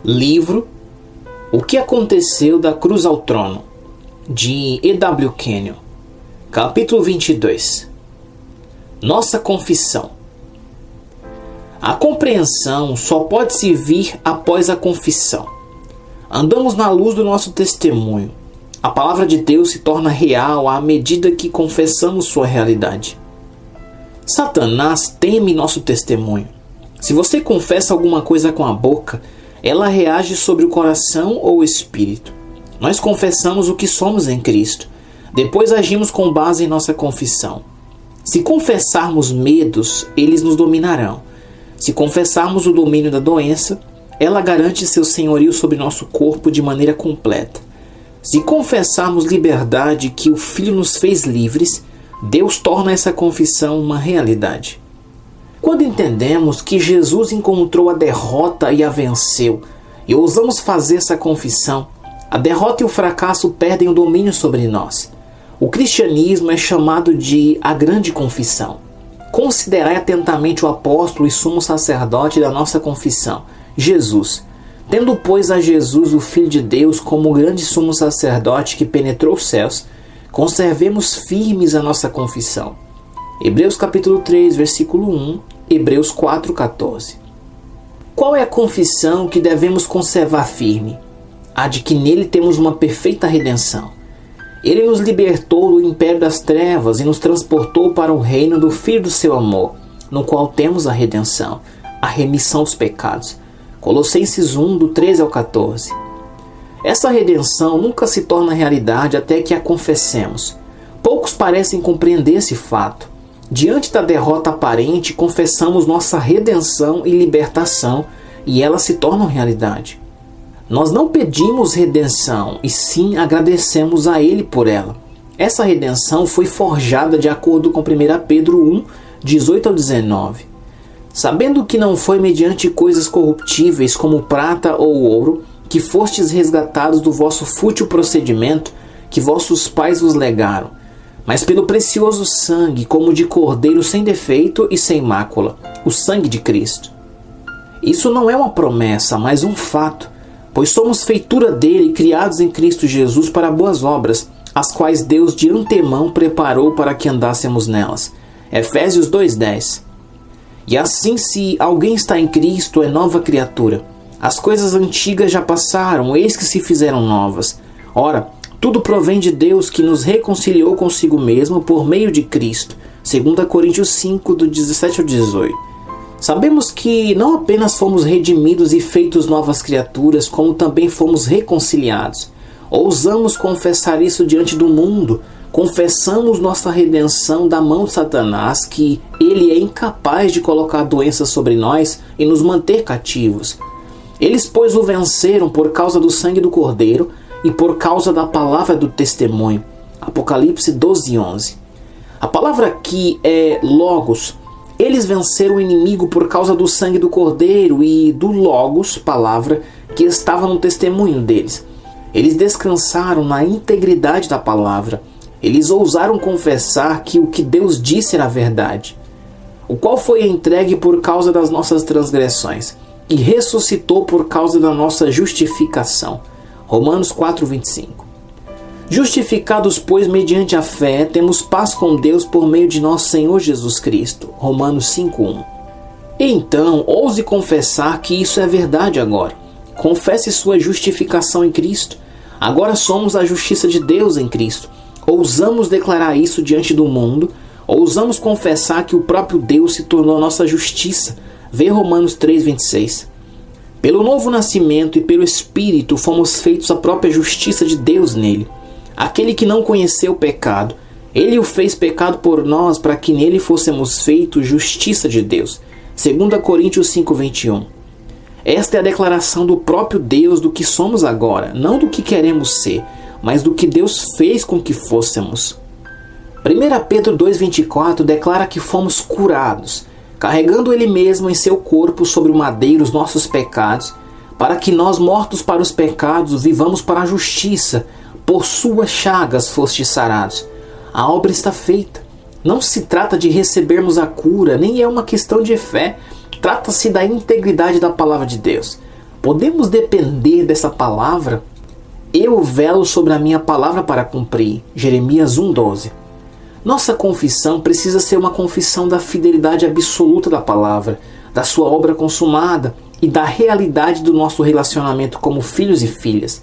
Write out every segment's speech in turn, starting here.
Livro O que aconteceu da cruz ao trono, de E.W. Kenyon. Capítulo 22. Nossa confissão. A compreensão só pode se vir após a confissão. Andamos na luz do nosso testemunho. A palavra de Deus se torna real à medida que confessamos sua realidade. Satanás teme nosso testemunho. Se você confessa alguma coisa com a boca, ela reage sobre o coração ou o espírito. Nós confessamos o que somos em Cristo. Depois agimos com base em nossa confissão. Se confessarmos medos, eles nos dominarão. Se confessarmos o domínio da doença, ela garante seu senhorio sobre nosso corpo de maneira completa. Se confessarmos liberdade que o Filho nos fez livres, Deus torna essa confissão uma realidade. Quando entendemos que Jesus encontrou a derrota e a venceu, e ousamos fazer essa confissão, a derrota e o fracasso perdem o domínio sobre nós. O cristianismo é chamado de a grande confissão. Considerai atentamente o apóstolo e sumo sacerdote da nossa confissão, Jesus. Tendo, pois, a Jesus, o Filho de Deus, como o grande sumo sacerdote que penetrou os céus, conservemos firmes a nossa confissão. Hebreus capítulo 3, versículo 1, Hebreus 4, 14. Qual é a confissão que devemos conservar firme? A de que nele temos uma perfeita redenção. Ele nos libertou do império das trevas e nos transportou para o reino do Filho do seu amor, no qual temos a redenção, a remissão dos pecados. Colossenses 1, do 13 ao 14. Essa redenção nunca se torna realidade até que a confessemos. Poucos parecem compreender esse fato. Diante da derrota aparente, confessamos nossa redenção e libertação, e elas se tornam realidade. Nós não pedimos redenção, e sim agradecemos a Ele por ela. Essa redenção foi forjada de acordo com 1 Pedro 1, 18 ao 19. Sabendo que não foi mediante coisas corruptíveis como prata ou ouro, que fostes resgatados do vosso fútil procedimento que vossos pais vos legaram, mas pelo precioso sangue, como de cordeiro sem defeito e sem mácula, o sangue de Cristo. Isso não é uma promessa, mas um fato, pois somos feitura dele, criados em Cristo Jesus para boas obras, as quais Deus de antemão preparou para que andássemos nelas. Efésios 2:10. E assim, se alguém está em Cristo, é nova criatura. As coisas antigas já passaram, eis que se fizeram novas. Ora, tudo provém de Deus, que nos reconciliou consigo mesmo por meio de Cristo. 2 Coríntios 5, do 17 ao 18. Sabemos que não apenas fomos redimidos e feitos novas criaturas, como também fomos reconciliados. Ousamos confessar isso diante do mundo. Confessamos nossa redenção da mão de Satanás, que ele é incapaz de colocar doenças sobre nós e nos manter cativos. Eles, pois, o venceram por causa do sangue do Cordeiro e por causa da palavra do testemunho. Apocalipse 12:11. A palavra aqui é Logos. Eles venceram o inimigo por causa do sangue do Cordeiro e do Logos, palavra, que estava no testemunho deles. Eles descansaram na integridade da palavra. Eles ousaram confessar que o que Deus disse era verdade, o qual foi entregue por causa das nossas transgressões e ressuscitou por causa da nossa justificação. Romanos 4:25. Justificados, pois, mediante a fé, temos paz com Deus por meio de nosso Senhor Jesus Cristo. Romanos 5:1. Então, ouse confessar que isso é verdade agora. Confesse sua justificação em Cristo. Agora somos a justiça de Deus em Cristo. Ousamos declarar isso diante do mundo. Ousamos confessar que o próprio Deus se tornou nossa justiça. Vê Romanos 3:26. Pelo novo nascimento e pelo Espírito fomos feitos a própria justiça de Deus nele. Aquele que não conheceu o pecado, ele o fez pecado por nós para que nele fôssemos feitos justiça de Deus. 2 Coríntios 5:21. Esta é a declaração do próprio Deus do que somos agora, não do que queremos ser, mas do que Deus fez com que fôssemos. 1 Pedro 2:24 declara que fomos curados, carregando Ele mesmo em seu corpo sobre o madeiro os nossos pecados, para que nós, mortos para os pecados, vivamos para a justiça. Por suas chagas fostes sarados. A obra está feita. Não se trata de recebermos a cura, nem é uma questão de fé. Trata-se da integridade da palavra de Deus. Podemos depender dessa palavra? Eu velo sobre a minha palavra para cumprir. Jeremias 1,12. Nossa confissão precisa ser uma confissão da fidelidade absoluta da palavra, da sua obra consumada e da realidade do nosso relacionamento como filhos e filhas.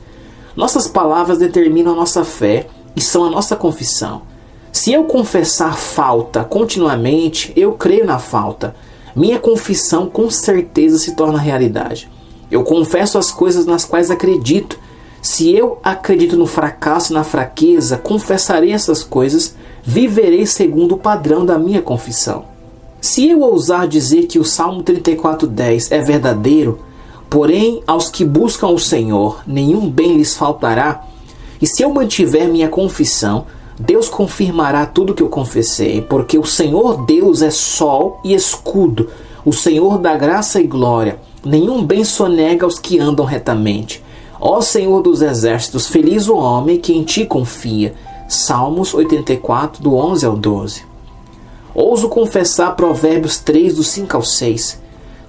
Nossas palavras determinam a nossa fé e são a nossa confissão. Se eu confessar falta continuamente, eu creio na falta. Minha confissão com certeza se torna realidade. Eu confesso as coisas nas quais acredito. Se eu acredito no fracasso e na fraqueza, confessarei essas coisas, viverei segundo o padrão da minha confissão. Se eu ousar dizer que o Salmo 34:10 é verdadeiro, porém aos que buscam o Senhor nenhum bem lhes faltará, e se eu mantiver minha confissão, Deus confirmará tudo que eu confessei, porque o Senhor Deus é sol e escudo, o Senhor dá graça e glória, nenhum bem sonega aos que andam retamente. Ó Senhor dos exércitos, feliz o homem que em ti confia. Salmos 84, do 11 ao 12. Ouso confessar Provérbios 3, do 5 ao 6.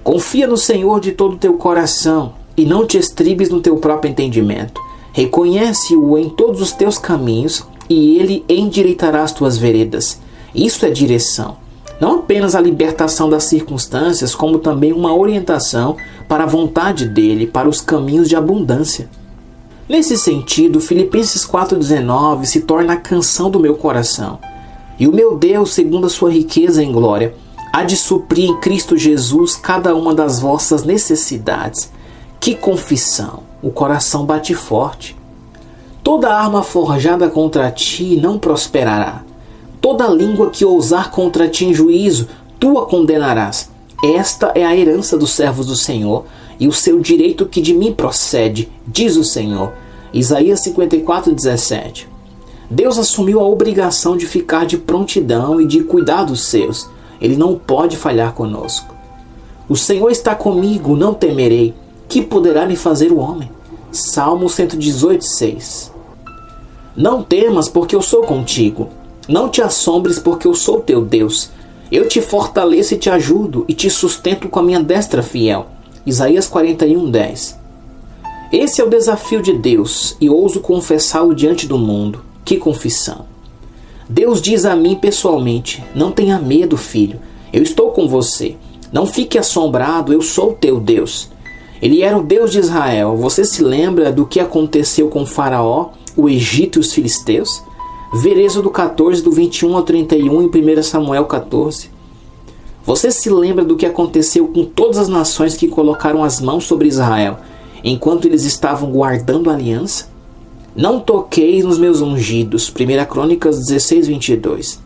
Confia no Senhor de todo o teu coração, e não te estribes no teu próprio entendimento. Reconhece-o em todos os teus caminhos, e ele endireitará as tuas veredas. Isso é direção. Não apenas a libertação das circunstâncias, como também uma orientação para a vontade dele, para os caminhos de abundância. Nesse sentido, Filipenses 4,19 se torna a canção do meu coração. E o meu Deus, segundo a sua riqueza em glória, há de suprir em Cristo Jesus cada uma das vossas necessidades. Que confissão! O coração bate forte. Toda arma forjada contra ti não prosperará. Toda língua que ousar contra ti em juízo, tu a condenarás. Esta é a herança dos servos do Senhor, e o seu direito que de mim procede, diz o Senhor. Isaías 54:17. Deus assumiu a obrigação de ficar de prontidão e de cuidar dos seus. Ele não pode falhar conosco. O Senhor está comigo, não temerei. Que poderá me fazer o homem? Salmo 118:6. Não temas, porque eu sou contigo. Não te assombres, porque eu sou teu Deus. Eu te fortaleço e te ajudo, e te sustento com a minha destra fiel. Isaías 41:10. Esse é o desafio de Deus, e ouso confessá-lo diante do mundo. Que confissão! Deus diz a mim pessoalmente: não tenha medo, filho. Eu estou com você. Não fique assombrado, eu sou teu Deus. Ele era o Deus de Israel. Você se lembra do que aconteceu com Faraó, o Egito e os filisteus? Ver Êxodo 14, do 21 ao 31 em 1 Samuel 14. Você se lembra do que aconteceu com todas as nações que colocaram as mãos sobre Israel, enquanto eles estavam guardando a aliança? Não toqueis nos meus ungidos. 1 Crônicas 16:22.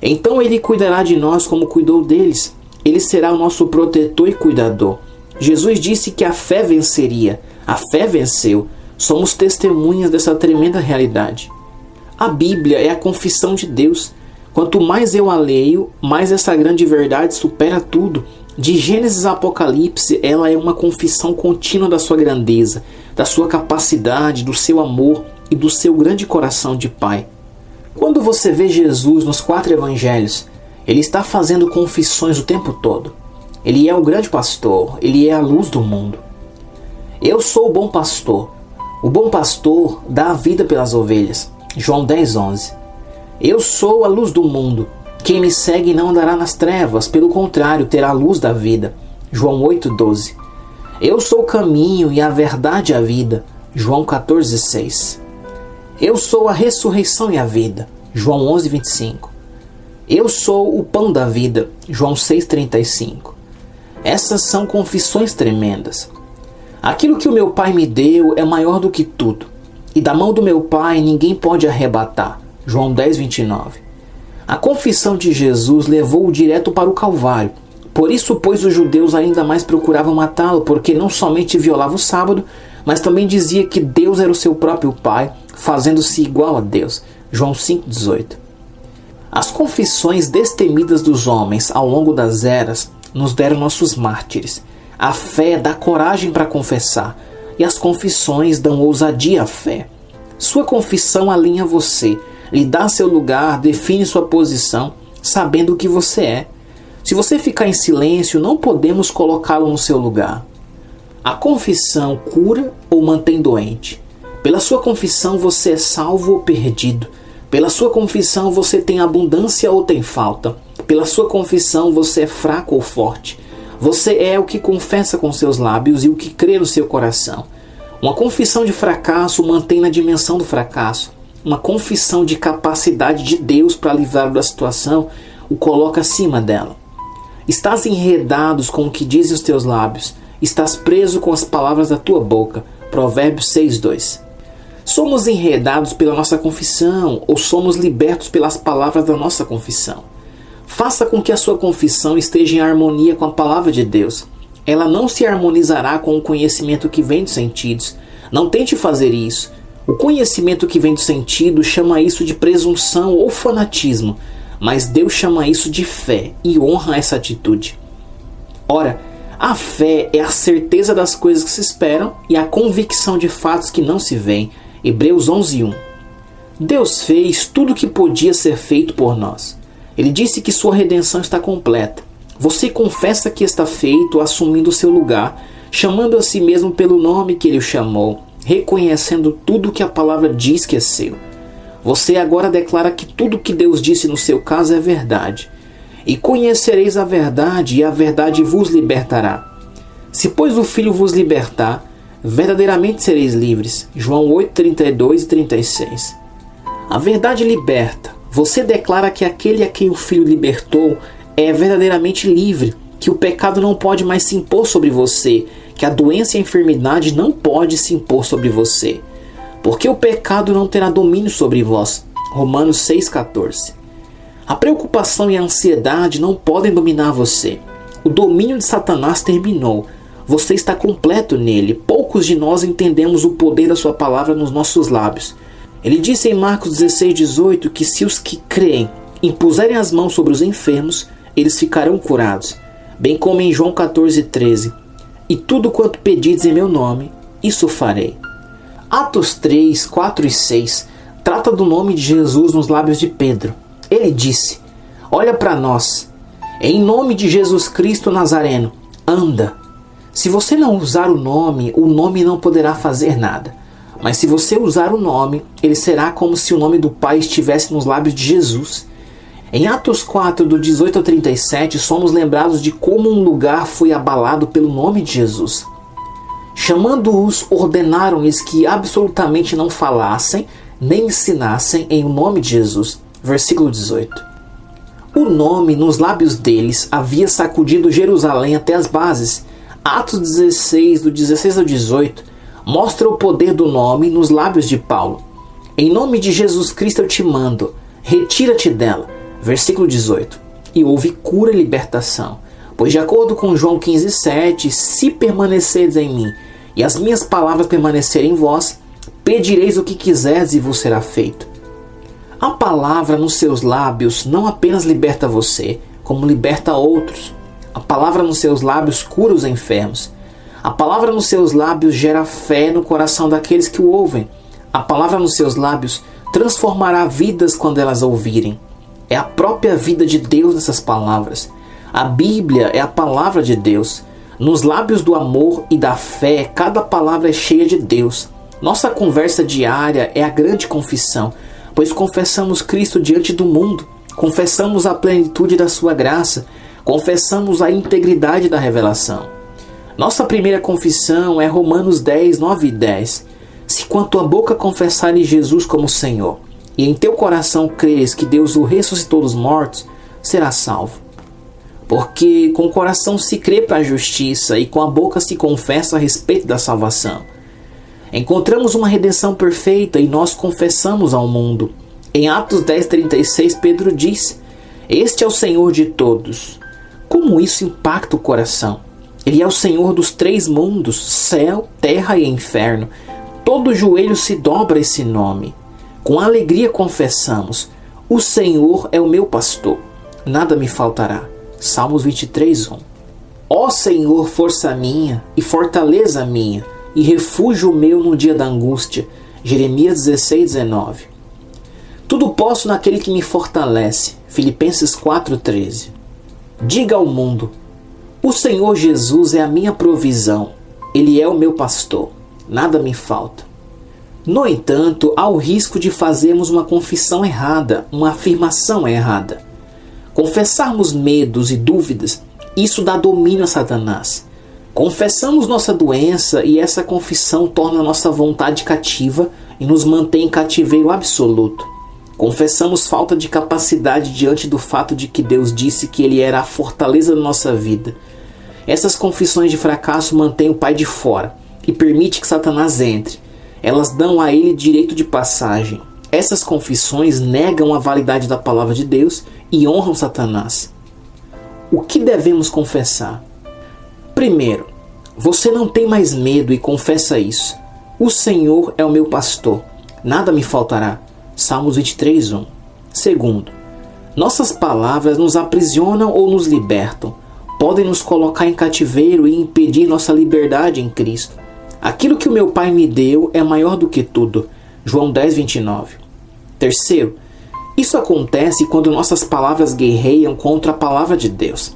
Então ele cuidará de nós como cuidou deles. Ele será o nosso protetor e cuidador. Jesus disse que a fé venceria. A fé venceu. Somos testemunhas dessa tremenda realidade. A Bíblia é a confissão de Deus. Quanto mais eu a leio, mais essa grande verdade supera tudo. De Gênesis a Apocalipse, ela é uma confissão contínua da sua grandeza, da sua capacidade, do seu amor e do seu grande coração de Pai. Quando você vê Jesus nos 4 evangelhos, ele está fazendo confissões o tempo todo. Ele é o grande pastor, ele é a luz do mundo. Eu sou o bom pastor. O bom pastor dá a vida pelas ovelhas. João 10:11. Eu sou a luz do mundo. Quem me segue não andará nas trevas, pelo contrário, terá a luz da vida. João 8:12. Eu sou o caminho e a verdade e a vida. João 14:6. Eu sou a ressurreição e a vida. João 11:25. Eu sou o pão da vida. João 6:35. Essas são confissões tremendas. Aquilo que o meu Pai me deu é maior do que tudo, e da mão do meu Pai ninguém pode arrebatar. João 10:29. A confissão de Jesus levou-o direto para o Calvário. Por isso, pois, os judeus ainda mais procuravam matá-lo, porque não somente violava o sábado, mas também dizia que Deus era o seu próprio Pai, fazendo-se igual a Deus. João 5:18. As confissões destemidas dos homens ao longo das eras nos deram nossos mártires. A fé dá coragem para confessar, e as confissões dão ousadia à fé. Sua confissão alinha você, lhe dá seu lugar, define sua posição, sabendo o que você é. Se você ficar em silêncio, não podemos colocá-lo no seu lugar. A confissão cura ou mantém doente. Pela sua confissão você é salvo ou perdido. Pela sua confissão você tem abundância ou tem falta. Pela sua confissão você é fraco ou forte. Você é o que confessa com seus lábios e o que crê no seu coração. Uma confissão de fracasso mantém na dimensão do fracasso. Uma confissão de capacidade de Deus para livrar da situação o coloca acima dela. Estás enredado com o que dizem os teus lábios. Estás preso com as palavras da tua boca. Provérbios 6:2. Somos enredados pela nossa confissão ou somos libertos pelas palavras da nossa confissão? Faça com que a sua confissão esteja em harmonia com a palavra de Deus. Ela não se harmonizará com o conhecimento que vem dos sentidos. Não tente fazer isso. O conhecimento que vem do sentido chama isso de presunção ou fanatismo, mas Deus chama isso de fé e honra essa atitude. Ora, a fé é a certeza das coisas que se esperam e a convicção de fatos que não se veem. Hebreus 11:1. Deus fez tudo o que podia ser feito por nós. Ele disse que sua redenção está completa. Você confessa que está feito, assumindo o seu lugar, chamando a si mesmo pelo nome que ele o chamou, reconhecendo tudo o que a palavra diz que é seu. Você agora declara que tudo o que Deus disse no seu caso é verdade. E conhecereis a verdade, e a verdade vos libertará. Se, pois, o Filho vos libertar, verdadeiramente sereis livres. João 8:32 e 36. A verdade liberta. Você declara que aquele a quem o Filho libertou é verdadeiramente livre, que o pecado não pode mais se impor sobre você, que a doença e a enfermidade não pode se impor sobre você, porque o pecado não terá domínio sobre vós. Romanos 6:14. A preocupação e a ansiedade não podem dominar você. O domínio de Satanás terminou. Você está completo nele. Poucos de nós entendemos o poder da sua palavra nos nossos lábios. Ele disse em Marcos 16:18 que se os que creem impuserem as mãos sobre os enfermos, eles ficarão curados. Bem como em João 14:13. E tudo quanto pedides em meu nome, isso farei. Atos 3, 4 e 6 trata do nome de Jesus nos lábios de Pedro. Ele disse: olha para nós, em nome de Jesus Cristo Nazareno, anda. Se você não usar o nome não poderá fazer nada. Mas se você usar o nome, ele será como se o nome do Pai estivesse nos lábios de Jesus. Em Atos 4, do 18 ao 37, somos lembrados de como um lugar foi abalado pelo nome de Jesus. Chamando-os, ordenaram-lhes que absolutamente não falassem, nem ensinassem em o nome de Jesus. Versículo 18. O nome nos lábios deles havia sacudido Jerusalém até as bases. Atos 16, do 16 ao 18, mostra o poder do nome nos lábios de Paulo. Em nome de Jesus Cristo eu te mando, retira-te dela. Versículo 18. E houve cura e libertação. Pois de acordo com João 15:7, se permaneceres em mim e as minhas palavras permanecerem em vós, pedireis o que quiserdes e vos será feito. A palavra nos seus lábios não apenas liberta você, como liberta outros. A palavra nos seus lábios cura os enfermos. A palavra nos seus lábios gera fé no coração daqueles que o ouvem. A palavra nos seus lábios transformará vidas quando elas ouvirem. É a própria vida de Deus nessas palavras. A Bíblia é a palavra de Deus. Nos lábios do amor e da fé, cada palavra é cheia de Deus. Nossa conversa diária é a grande confissão, pois confessamos Cristo diante do mundo, confessamos a plenitude da sua graça, confessamos a integridade da revelação. Nossa primeira confissão é Romanos 10, 9 e 10. Se com a tua boca confessares Jesus como Senhor, e em teu coração creres que Deus o ressuscitou dos mortos, serás salvo. Porque com o coração se crê para a justiça e com a boca se confessa a respeito da salvação. Encontramos uma redenção perfeita e nós confessamos ao mundo. Em Atos 10:36, Pedro diz: este é o Senhor de todos. Como isso impacta o coração? Ele é o Senhor dos três mundos, céu, terra e inferno. Todo joelho se dobra a esse nome. Com alegria confessamos: o Senhor é o meu pastor, nada me faltará. Salmos 23:1. Ó Senhor, força minha e fortaleza minha, e refúgio meu no dia da angústia. Jeremias 16:19. Tudo posso naquele que me fortalece. Filipenses 4:13. Diga ao mundo: o Senhor Jesus é a minha provisão. Ele é o meu pastor, nada me falta. No entanto, há o risco de fazermos uma confissão errada, uma afirmação errada. Confessarmos medos e dúvidas, isso dá domínio a Satanás. Confessamos nossa doença e essa confissão torna nossa vontade cativa e nos mantém em cativeiro absoluto. Confessamos falta de capacidade diante do fato de que Deus disse que Ele era a fortaleza da nossa vida. Essas confissões de fracasso mantêm o Pai de fora e permitem que Satanás entre. Elas dão a ele direito de passagem. Essas confissões negam a validade da palavra de Deus e honram Satanás. O que devemos confessar? Primeiro, você não tem mais medo e confessa isso. O Senhor é o meu pastor, nada me faltará. Salmos 23:1. Segundo, nossas palavras nos aprisionam ou nos libertam. Podem nos colocar em cativeiro e impedir nossa liberdade em Cristo. Aquilo que o meu Pai me deu é maior do que tudo. João 10:29. Terceiro, isso acontece quando nossas palavras guerreiam contra a palavra de Deus.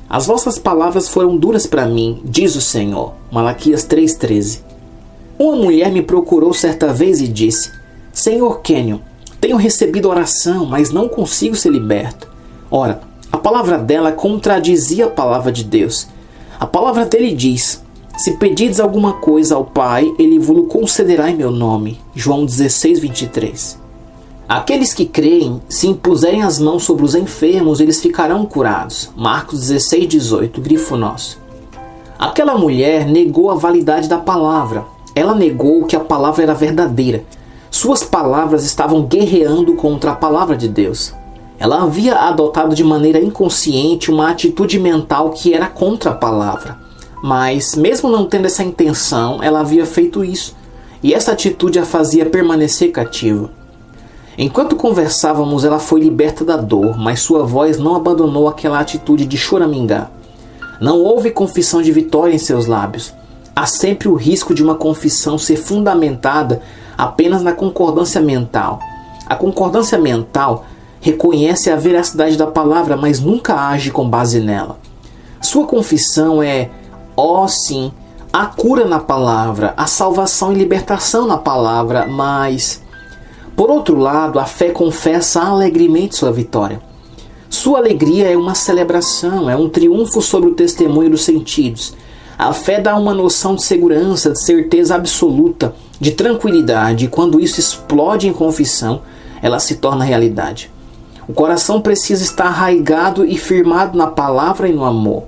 As vossas palavras foram duras para mim, diz o Senhor. Malaquias 3:13. Uma mulher me procurou certa vez e disse: Senhor Kenyon, tenho recebido oração, mas não consigo ser liberto. Ora, a palavra dela contradizia a palavra de Deus. A palavra dele diz: se pedirdes alguma coisa ao Pai, Ele vos concederá em meu nome. João 16:23. Aqueles que creem, se impuserem as mãos sobre os enfermos, eles ficarão curados. Marcos 16:18, grifo nosso. Aquela mulher negou a validade da palavra. Ela negou que a palavra era verdadeira. Suas palavras estavam guerreando contra a palavra de Deus. Ela havia adotado de maneira inconsciente uma atitude mental que era contra a palavra. Mas, mesmo não tendo essa intenção, ela havia feito isso. E essa atitude a fazia permanecer cativa. Enquanto conversávamos, ela foi liberta da dor, mas sua voz não abandonou aquela atitude de choramingar. Não houve confissão de vitória em seus lábios. Há sempre o risco de uma confissão ser fundamentada apenas na concordância mental. A concordância mental reconhece a veracidade da palavra, mas nunca age com base nela. Sua confissão é: ó sim, há cura na palavra, há salvação e libertação na palavra, mas... Por outro lado, a fé confessa alegremente sua vitória. Sua alegria é uma celebração, é um triunfo sobre o testemunho dos sentidos. A fé dá uma noção de segurança, de certeza absoluta, de tranquilidade, e quando isso explode em confissão, ela se torna realidade. O coração precisa estar arraigado e firmado na palavra e no amor.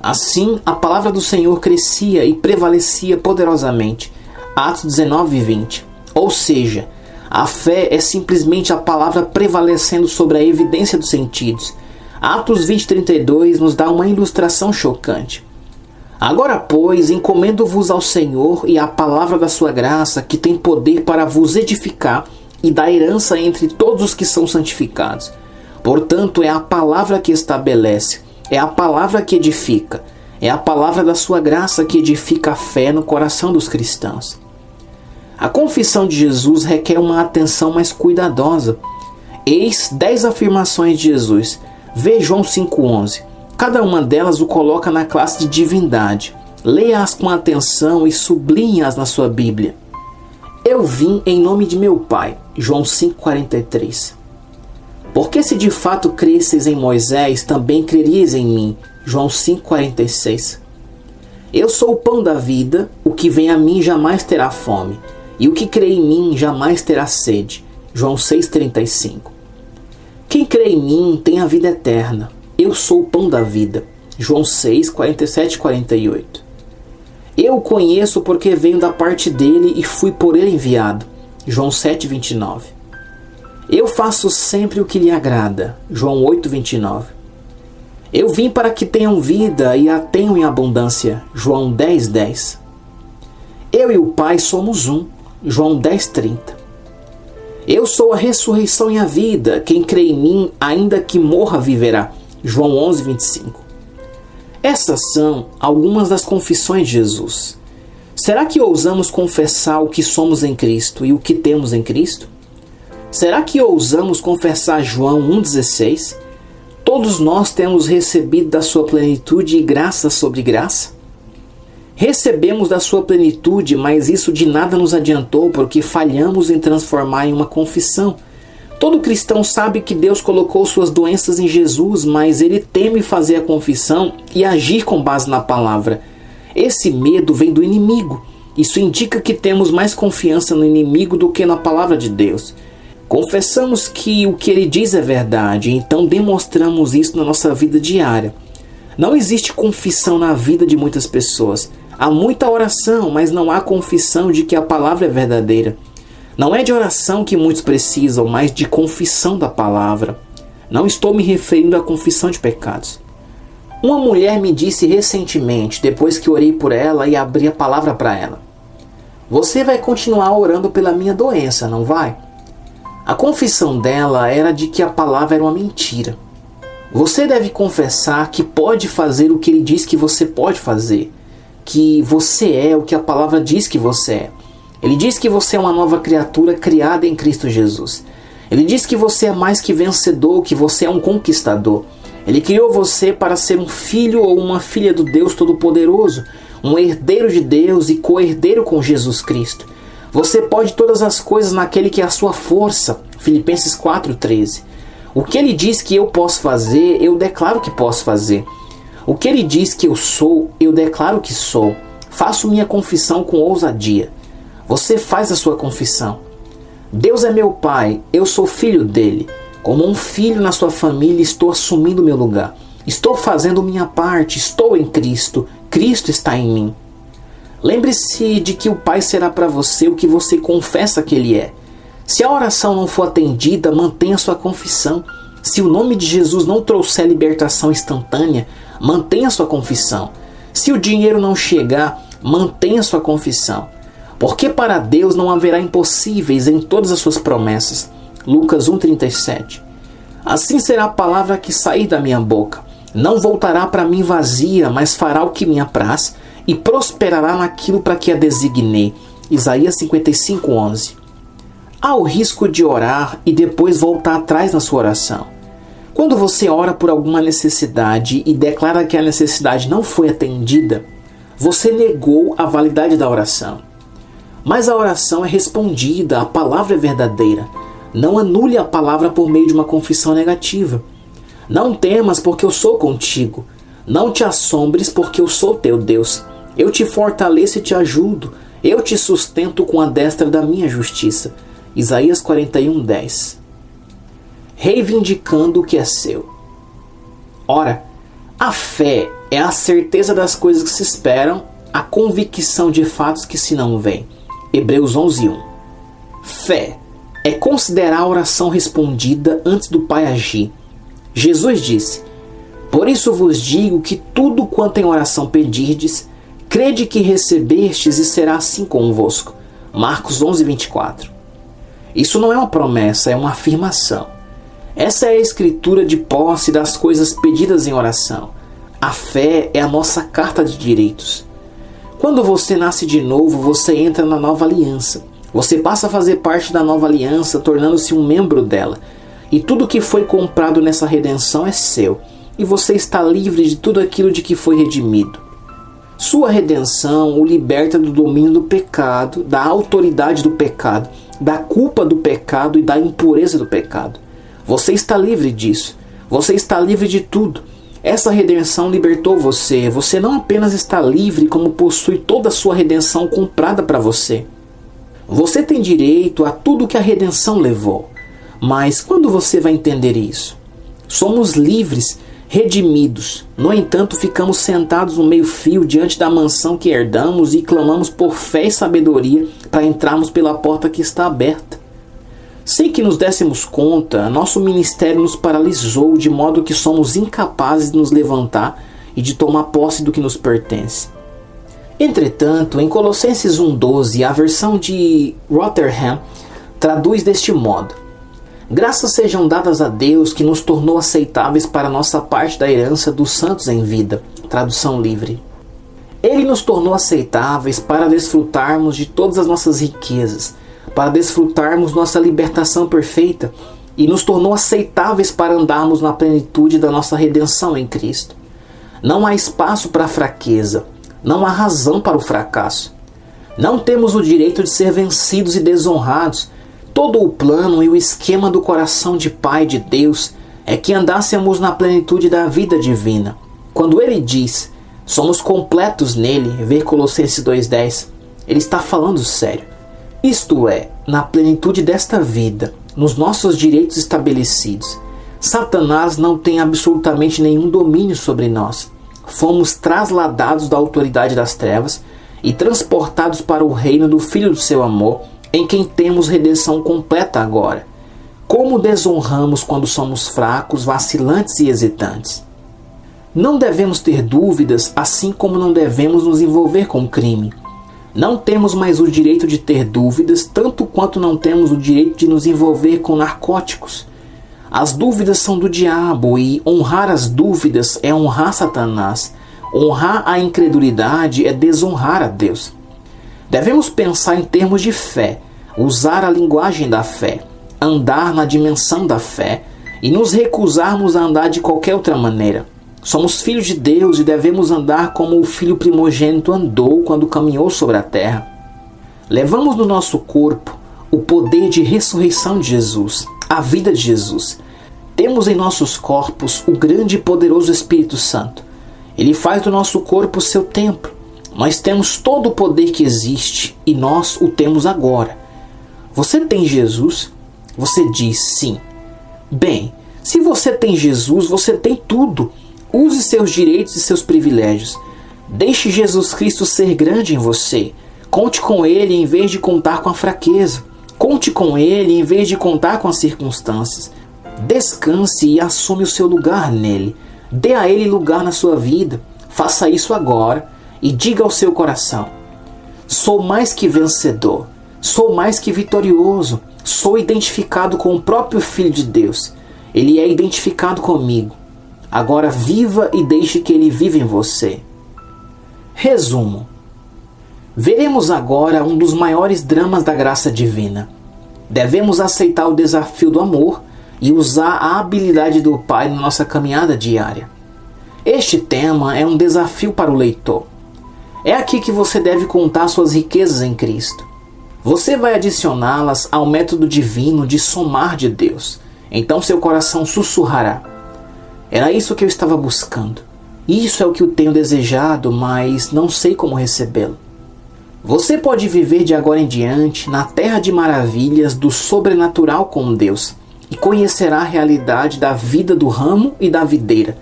Assim, a palavra do Senhor crescia e prevalecia poderosamente. Atos 19:20. Ou seja, a fé é simplesmente a palavra prevalecendo sobre a evidência dos sentidos. Atos 20:32 nos dá uma ilustração chocante. Agora, pois, encomendo-vos ao Senhor e à palavra da sua graça, que tem poder para vos edificar e dar herança entre todos os que são santificados. Portanto, é a palavra que estabelece, é a palavra que edifica, é a palavra da sua graça que edifica a fé no coração dos cristãos. A confissão de Jesus requer uma atenção mais cuidadosa. Eis 10 afirmações de Jesus. Vê João 5:11. Cada uma delas o coloca na classe de divindade. Leia-as com atenção e sublinhe-as na sua Bíblia. Eu vim em nome de meu Pai. João 5:43. Porque se de fato cresceis em Moisés, também creríeis em mim. João 5:46. Eu sou o pão da vida, o que vem a mim jamais terá fome, e o que crê em mim jamais terá sede. João 6:35. Quem crê em mim tem a vida eterna. Eu sou o pão da vida. João 6:47-48. Eu o conheço porque venho da parte dele e fui por ele enviado. João 7:29. Eu faço sempre o que lhe agrada. João 8:29. Eu vim para que tenham vida e a tenham em abundância. João 10:10. Eu e o Pai somos um. João 10:30. Eu sou a ressurreição e a vida. Quem crê em mim, ainda que morra, viverá. João 11:25. Essas são algumas das confissões de Jesus. Será que ousamos confessar o que somos em Cristo e o que temos em Cristo? Será que ousamos confessar João 1,16? Todos nós temos recebido da sua plenitude e graça sobre graça? Recebemos da sua plenitude, mas isso de nada nos adiantou porque falhamos em transformar em uma confissão. Todo cristão sabe que Deus colocou suas doenças em Jesus, mas ele teme fazer a confissão e agir com base na palavra. Esse medo vem do inimigo. Isso indica que temos mais confiança no inimigo do que na palavra de Deus. Confessamos que o que ele diz é verdade, então demonstramos isso na nossa vida diária. Não existe confissão na vida de muitas pessoas. Há muita oração, mas não há confissão de que a palavra é verdadeira. Não é de oração que muitos precisam, mas de confissão da palavra. Não estou me referindo à confissão de pecados. Uma mulher me disse recentemente, depois que orei por ela e abri a palavra para ela: "Você vai continuar orando pela minha doença, não vai?" A confissão dela era de que a palavra era uma mentira. Você deve confessar que pode fazer o que ele diz que você pode fazer, que você é o que a palavra diz que você é. Ele diz que você é uma nova criatura criada em Cristo Jesus. Ele diz que você é mais que vencedor, que você é um conquistador. Ele criou você para ser um filho ou uma filha do Deus Todo-Poderoso, um herdeiro de Deus e co-herdeiro com Jesus Cristo. Você pode todas as coisas naquele que é a sua força. Filipenses 4:13. O que ele diz que eu posso fazer, eu declaro que posso fazer. O que ele diz que eu sou, eu declaro que sou. Faço minha confissão com ousadia. Você faz a sua confissão. Deus é meu Pai, eu sou filho dele. Como um filho na sua família, estou assumindo meu lugar. Estou fazendo minha parte, estou em Cristo. Cristo está em mim. Lembre-se de que o Pai será para você o que você confessa que Ele é. Se a oração não for atendida, mantenha sua confissão. Se o nome de Jesus não trouxer libertação instantânea, mantenha sua confissão. Se o dinheiro não chegar, mantenha sua confissão. Porque para Deus não haverá impossíveis em todas as suas promessas. Lucas 1:37. Assim será a palavra que sair da minha boca. Não voltará para mim vazia, mas fará o que me apraz e prosperará naquilo para que a designei. Isaías 55:11. Há o risco de orar e depois voltar atrás na sua oração. Quando você ora por alguma necessidade e declara que a necessidade não foi atendida, você negou a validade da oração. Mas a oração é respondida, a palavra é verdadeira. Não anule a palavra por meio de uma confissão negativa. Não temas, porque eu sou contigo. Não te assombres, porque eu sou teu Deus. Eu te fortaleço e te ajudo. Eu te sustento com a destra da minha justiça. Isaías 41:10. Reivindicando o que é seu. Ora, a fé é a certeza das coisas que se esperam, a convicção de fatos que se não veem. Hebreus 11:1. Fé é considerar a oração respondida antes do Pai agir. Jesus disse: "Por isso vos digo que tudo quanto em oração pedirdes, crede que recebestes e será assim convosco." Marcos 11:24. Isso não é uma promessa, é uma afirmação. Essa é a escritura de posse das coisas pedidas em oração. A fé é a nossa carta de direitos. Quando você nasce de novo, você entra na nova aliança. Você passa a fazer parte da nova aliança, tornando-se um membro dela. E tudo que foi comprado nessa redenção é seu. E você está livre de tudo aquilo de que foi redimido. Sua redenção o liberta do domínio do pecado, da autoridade do pecado, da culpa do pecado e da impureza do pecado. Você está livre disso. Você está livre de tudo. Essa redenção libertou você. Você não apenas está livre, como possui toda a sua redenção comprada para você. Você tem direito a tudo que a redenção levou. Mas quando você vai entender isso? Somos livres, redimidos. No entanto, ficamos sentados no meio-fio diante da mansão que herdamos e clamamos por fé e sabedoria para entrarmos pela porta que está aberta. Sem que nos dessemos conta, nosso ministério nos paralisou de modo que somos incapazes de nos levantar e de tomar posse do que nos pertence. Entretanto, em Colossenses 1:12, a versão de Rotherham traduz deste modo: "Graças sejam dadas a Deus que nos tornou aceitáveis para nossa parte da herança dos santos em vida." Tradução livre. Ele nos tornou aceitáveis para desfrutarmos de todas as nossas riquezas, para desfrutarmos nossa libertação perfeita, e nos tornou aceitáveis para andarmos na plenitude da nossa redenção em Cristo. Não há espaço para fraqueza. Não há razão para o fracasso. Não temos o direito de ser vencidos e desonrados. Todo o plano e o esquema do coração de Pai de Deus é que andássemos na plenitude da vida divina. Quando ele diz, somos completos nele, vê Colossenses 2,10, ele está falando sério. Isto é, na plenitude desta vida, nos nossos direitos estabelecidos. Satanás não tem absolutamente nenhum domínio sobre nós. Fomos trasladados da autoridade das trevas e transportados para o reino do Filho do seu amor, em quem temos redenção completa agora. Como desonramos quando somos fracos, vacilantes e hesitantes? Não devemos ter dúvidas, assim como não devemos nos envolver com crime. Não temos mais o direito de ter dúvidas, tanto quanto não temos o direito de nos envolver com narcóticos. As dúvidas são do diabo e honrar as dúvidas é honrar Satanás. Honrar a incredulidade é desonrar a Deus. Devemos pensar em termos de fé, usar a linguagem da fé, andar na dimensão da fé e nos recusarmos a andar de qualquer outra maneira. Somos filhos de Deus e devemos andar como o filho primogênito andou quando caminhou sobre a terra. Levamos no nosso corpo o poder de ressurreição de Jesus, a vida de Jesus. Temos em nossos corpos o grande e poderoso Espírito Santo. Ele faz do nosso corpo seu templo. Nós temos todo o poder que existe e nós o temos agora. Você tem Jesus? Você diz sim. Bem, se você tem Jesus, você tem tudo. Use seus direitos e seus privilégios. Deixe Jesus Cristo ser grande em você. Conte com Ele em vez de contar com a fraqueza. Conte com Ele em vez de contar com as circunstâncias. Descanse e assume o seu lugar nele. Dê a Ele lugar na sua vida. Faça isso agora e diga ao seu coração: sou mais que vencedor. Sou mais que vitorioso. Sou identificado com o próprio Filho de Deus. Ele é identificado comigo. Agora viva e deixe que Ele viva em você. Resumo. Veremos agora um dos maiores dramas da graça divina. Devemos aceitar o desafio do amor e usar a habilidade do Pai na nossa caminhada diária. Este tema é um desafio para o leitor. É aqui que você deve contar suas riquezas em Cristo. Você vai adicioná-las ao método divino de somar de Deus. Então seu coração sussurrará: era isso que eu estava buscando. Isso é o que eu tenho desejado, mas não sei como recebê-lo. Você pode viver de agora em diante na terra de maravilhas do sobrenatural com Deus e conhecerá a realidade da vida do ramo e da videira.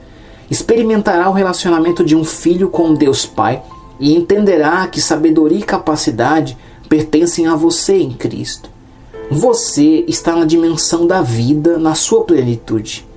Experimentará o relacionamento de um filho com Deus Pai e entenderá que sabedoria e capacidade pertencem a você em Cristo. Você está na dimensão da vida na sua plenitude.